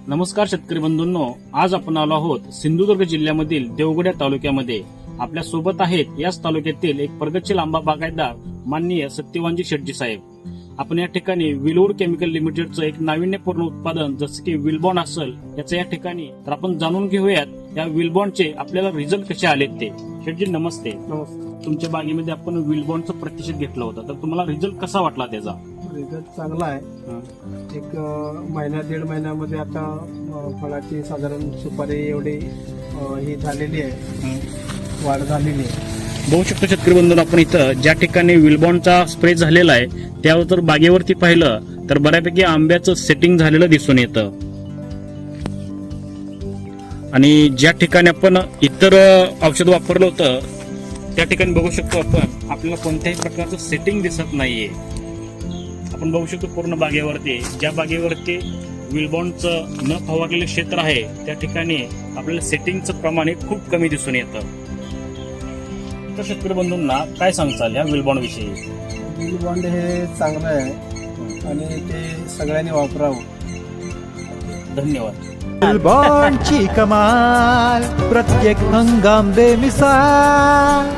नमस्कार शेतकरी बंधूंनो, आज आपण आलो आहोत सिंधुदुर्ग जिल्ह्यामधील देवगड या तालुक्यामध्ये. आपल्या सोबत आहेत याच तालुक्यातील एक प्रगतशील आंबा बागायतदार माननीय सत्यवानजी शेटजी साहेब. आपण या ठिकाणी विलवूड केमिकल लिमिटेडचं एक नाविन्यपूर्ण उत्पादन जसं की विलबॉन्ड असेल याचं या ठिकाणी तर आपण जाणून घेऊयात या विलबॉन्डचे आपल्याला रिझल्ट कसे आलेत ते. शेटजी नमस्ते. तुमच्या बागेमध्ये आपण विलबॉन्डचं प्रतिशत घेतलं होतं, तर तुम्हाला रिझल्ट कसा वाटला त्याचा? रिझल्ट चांगला आहे. एक महिना दीड महिन्यामध्ये आता फळाची साधारण सुपारी एवढी ही झालेली आहे, वाढ झालेली आहे. बघू शकतो शेतकरी बंधूंनो, आपण इथं ज्या ठिकाणी विलबॉन्डचा स्प्रे झालेला आहे त्यावर जर बागेवरती पाहिलं तर बऱ्यापैकी आंब्याचं सेटिंग झालेलं दिसून येतं. आणि ज्या ठिकाणी आपण इतर औषध वापरलं होतं त्या ठिकाणी बघू शकतो आपण आपल्याला कोणत्याही प्रकारचं सेटिंग दिसत नाहीये. आपण बघू शकतो पूर्ण बागेवरती, ज्या बागेवरती विलबॉन्डचं न फवारलेलं क्षेत्र आहे त्या ठिकाणी आपल्याला सेटिंगचं प्रमाण हे खूप कमी दिसून येतं. तर शेतकरी बंधूंना काय सांगताल या विलबॉन्ड विषयी? विलबॉन्ड हे चांगलं आहे आणि ते सगळ्यांनी वापरावं. धन्यवाद. विलबॉन्डची कमाल, प्रत्येक हंगाम बेमिसाल.